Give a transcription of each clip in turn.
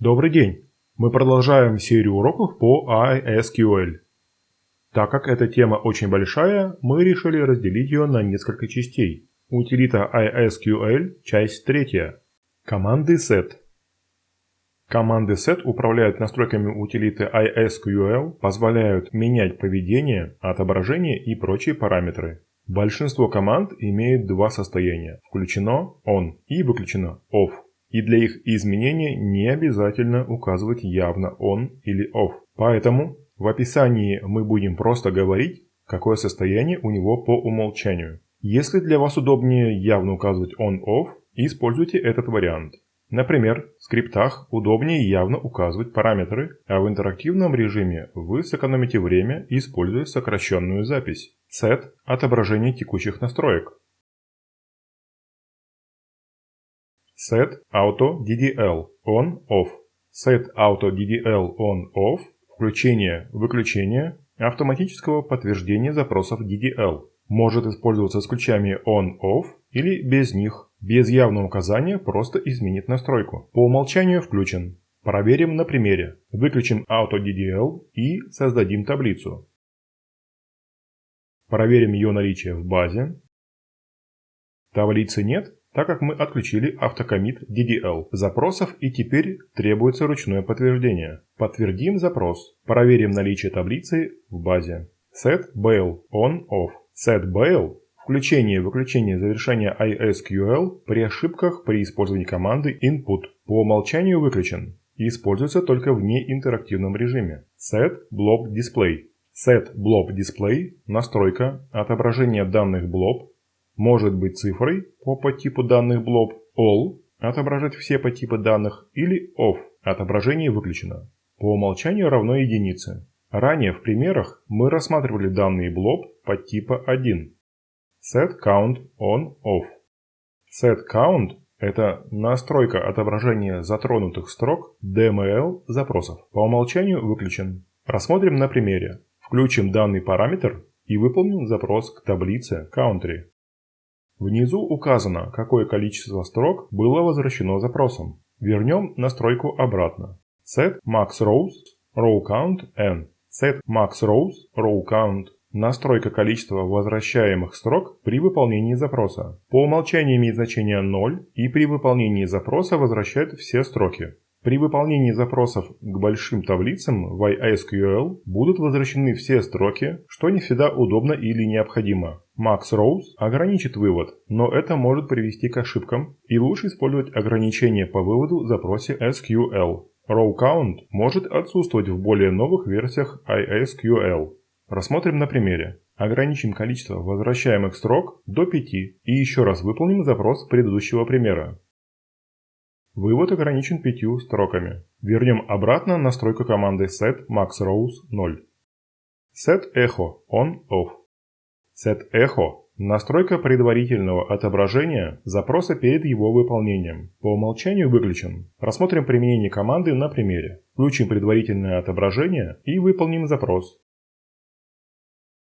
Добрый день! Мы продолжаем серию уроков по ISQL. Так как эта тема очень большая, мы решили разделить ее на несколько частей. Утилита ISQL, часть 3. Команды set. Команды set управляют настройками утилиты ISQL, позволяют менять поведение, отображение и прочие параметры. Большинство команд имеют два состояния – включено on и выключено off. И для их изменения не обязательно указывать явно on или off. Поэтому в описании мы будем просто говорить, какое состояние у него по умолчанию. Если для вас удобнее явно указывать on-off, используйте этот вариант. Например, в скриптах удобнее явно указывать параметры, а в интерактивном режиме вы сэкономите время, используя сокращенную запись. Set – отображение текущих настроек. Set Auto DDL On-Off. Set Auto DDL On-Off – включение-выключение автоматического подтверждения запросов DDL. Может использоваться с ключами On-Off или без них. Без явного указания просто изменит настройку. По умолчанию включен. Проверим на примере. Выключим Auto DDL и создадим таблицу. Проверим ее наличие в базе. Таблицы нет, так как мы отключили автокоммит DDL запросов и теперь требуется ручное подтверждение. Подтвердим запрос. Проверим наличие таблицы в базе. Set Bail On-Off. Set Bail – включение-выключение завершения ISQL при ошибках при использовании команды input. По умолчанию выключен. Используется только в неинтерактивном режиме. Set Blob Display. Set Blob Display – настройка отображения данных blob. Может быть цифрой по подтипу данных blob, all – отображать все подтипы данных, или off – отображение выключено. По умолчанию равно единице. Ранее в примерах мы рассматривали данные blob подтипа 1. Set Count On-Off. Set Count – это настройка отображения затронутых строк DML запросов. По умолчанию выключен. Рассмотрим на примере. Включим данный параметр и выполним запрос к таблице Country. Внизу указано, какое количество строк было возвращено запросом. Вернем настройку обратно. Set Max Rows Row Count N. Set Max Rows Row Count. Настройка количества возвращаемых строк при выполнении запроса. По умолчанию имеет значение 0 и при выполнении запроса возвращает все строки. При выполнении запросов к большим таблицам в ISQL будут возвращены все строки, что не всегда удобно или необходимо. Max Rows ограничит вывод, но это может привести к ошибкам, и лучше использовать ограничения по выводу в запросе SQL. Row Count может отсутствовать в более новых версиях ISQL. Рассмотрим на примере. Ограничим количество возвращаемых строк до 5 и еще раз выполним запрос предыдущего примера. Вывод ограничен 5 строками. Вернем обратно настройку команды set Max Rows 0. Set Echo On-Off. Set Echo – настройка предварительного отображения запроса перед его выполнением. По умолчанию выключен. Рассмотрим применение команды на примере. Включим предварительное отображение и выполним запрос.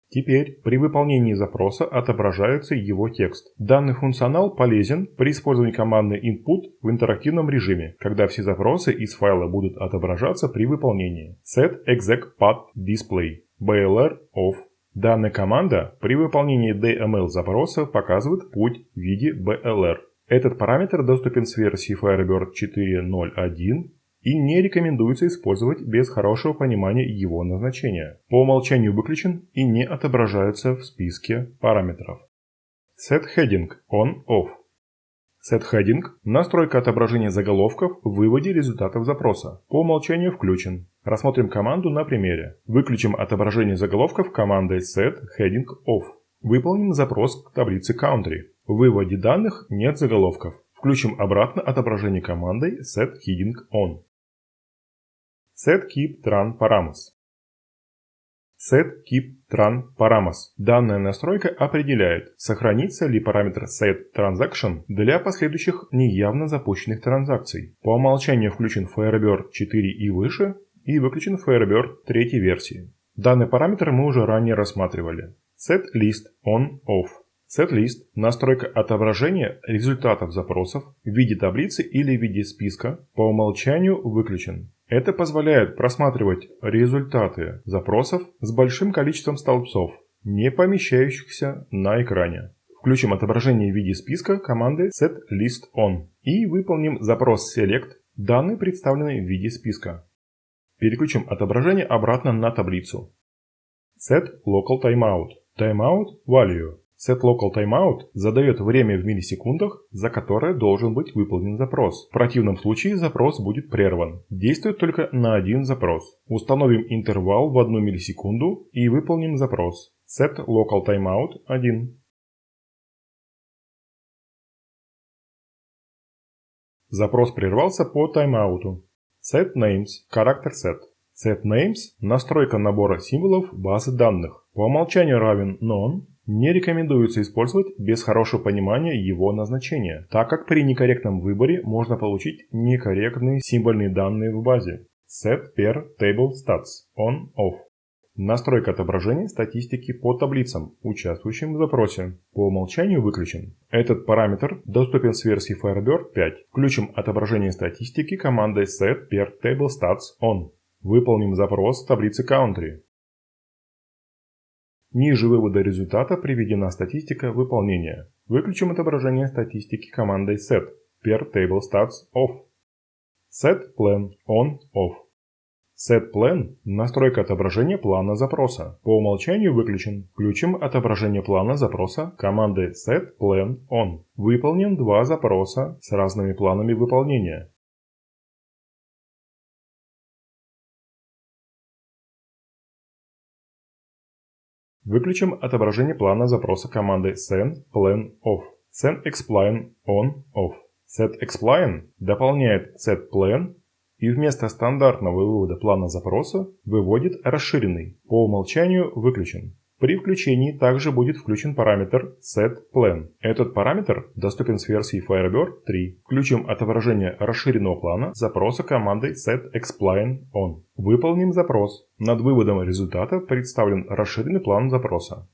Теперь при выполнении запроса отображается его текст. Данный функционал полезен при использовании команды input в интерактивном режиме, когда все запросы из файла будут отображаться при выполнении. Set Exec Path Display BLR Off. Данная команда при выполнении DML запроса показывает путь в виде BLR. Этот параметр доступен с версии Firebird 4.0.1. И не рекомендуется использовать без хорошего понимания его назначения. По умолчанию выключен и не отображается в списке параметров. Set Heading On-Off. Set Heading – настройка отображения заголовков в выводе результатов запроса. По умолчанию включен. Рассмотрим команду на примере. Выключим отображение заголовков командой Set Heading Off. Выполним запрос к таблице Country. В выводе данных нет заголовков. Включим обратно отображение командой Set Heading On. Set Keep Tran Parameters. Set Keep Tran Parameters. Данная настройка определяет, сохранится ли параметр Set Transaction для последующих неявно запущенных транзакций. По умолчанию включен Firebird 4 и выше и выключен Firebird 3 версии. Данный параметр мы уже ранее рассматривали. Set List On-Off. SetList – настройка отображения результатов запросов в виде таблицы или в виде списка по умолчанию выключен. Это позволяет просматривать результаты запросов с большим количеством столбцов, не помещающихся на экране. Включим отображение в виде списка командой SetListOn и выполним запрос Select. Данные представлены в виде списка. Переключим отображение обратно на таблицу. SetLocalTimeout. Timeout Value. SetLocalTimeout задает время в миллисекундах, за которое должен быть выполнен запрос. В противном случае запрос будет прерван. Действует только на один запрос. Установим интервал в 1 миллисекунду и выполним запрос. SetLocalTimeout 1. Запрос прервался по тайм-ауту. SetNames. Character Set. SetNames – настройка набора символов базы данных. По умолчанию равен None. Не рекомендуется использовать без хорошего понимания его назначения, так как при некорректном выборе можно получить некорректные символьные данные в базе. Set per table stats on-off. Настройка отображения статистики по таблицам, участвующим в запросе. По умолчанию выключен. Этот параметр доступен с версии Firebird 5. Включим отображение статистики командой set per table stats on. Выполним запрос в таблице Country. Ниже вывода результата приведена статистика выполнения. Выключим отображение статистики командой set per table stats off. Set plan on-off. SetPlan – настройка отображения плана запроса. По умолчанию выключен. Включим отображение плана запроса командой SetPlanOn. Выполним 2 запроса с разными планами выполнения. Выключим отображение плана запроса командой SetPlanOff. SetExplainOn-Off. SetExplain дополняет SetPlan и вместо стандартного вывода плана запроса выводит расширенный. По умолчанию выключен. При включении также будет включен параметр setPlan. Этот параметр доступен с версии Firebird 3. Включим отображение расширенного плана запроса командой setExplainOn. Выполним запрос. Над выводом результата представлен расширенный план запроса.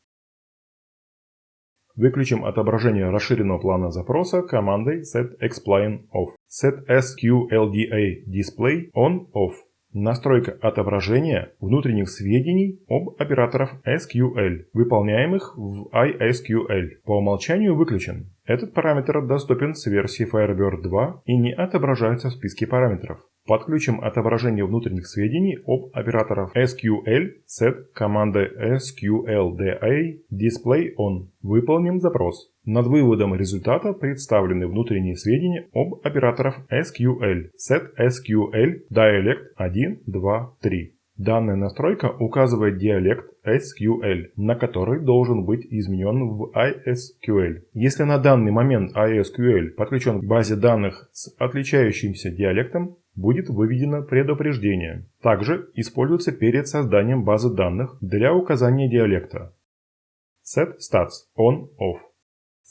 Выключим отображение расширенного плана запроса командой setExplainOff. SetSQLDA Display On-Off. Настройка отображения внутренних сведений об операторах SQL, выполняемых в iSQL. По умолчанию выключен. Этот параметр доступен с версии Firebird 2 и не отображается в списке параметров. Подключим отображение внутренних сведений об операторах SQL set командой SQLDA Display On. Выполним запрос. Над выводом результата представлены внутренние сведения об операторах SQL set SQL Dialect 1, 2, 3. Данная настройка указывает диалект SQL, на который должен быть изменен в iSQL. Если на данный момент iSQL подключен к базе данных с отличающимся диалектом, будет выведено предупреждение. Также используется перед созданием базы данных для указания диалекта. SetStats On-Off.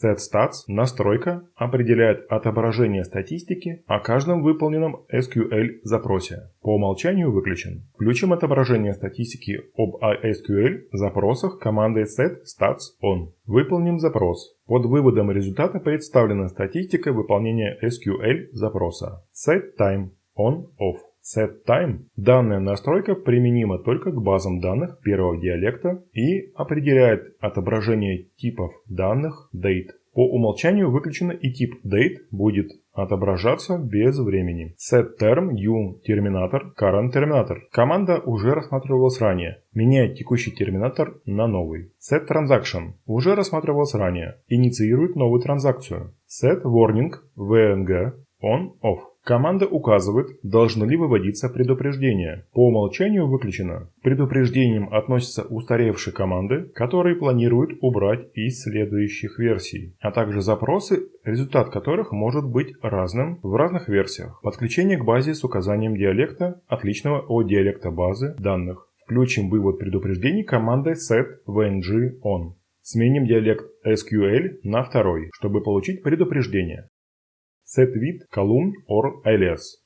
SetStats настройка определяет отображение статистики о каждом выполненном SQL запросе. По умолчанию выключен. Включим отображение статистики об iSQL запросах командой SetStats On. Выполним запрос. Под выводом результата представлена статистика выполнения SQL запроса. SetTime On-Off. SetTime – данная настройка применима только к базам данных первого диалекта и определяет отображение типов данных date. По умолчанию выключено и тип date будет отображаться без времени. SetTerm New Terminator Current Terminator. Команда уже рассматривалась ранее. Меняет текущий терминатор на новый. SetTransaction уже рассматривалась ранее. Инициирует новую транзакцию. SetWarning VNG On-Off. Команда указывает, должны ли выводиться предупреждения. По умолчанию выключено. К предупреждениям относятся устаревшие команды, которые планируют убрать из следующих версий, а также запросы, результат которых может быть разным в разных версиях. Подключение к базе с указанием диалекта, отличного от диалекта базы данных. Включим вывод предупреждений командой setVNG-On. Сменим диалект SQL на второй, чтобы получить предупреждение. SetWidth Column or alias.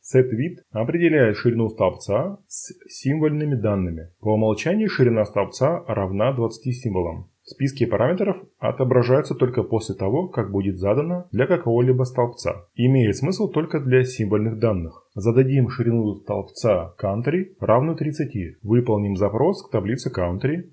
SetWidth определяет ширину столбца с символьными данными. По умолчанию ширина столбца равна 20 символам. В Списки параметров отображаются только после того, как будет задано для какого-либо столбца. Имеет смысл только для символьных данных. Зададим ширину столбца country равную 30. Выполним запрос к таблице country.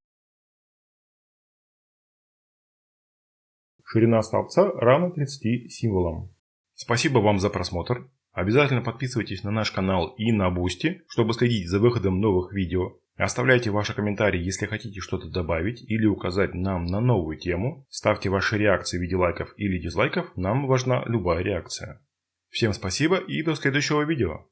Ширина столбца равна 30 символам. Спасибо вам за просмотр. Обязательно подписывайтесь на наш канал и на Boosty, чтобы следить за выходом новых видео. Оставляйте ваши комментарии, если хотите что-то добавить или указать нам на новую тему. Ставьте ваши реакции в виде лайков или дизлайков, нам важна любая реакция. Всем спасибо и до следующего видео.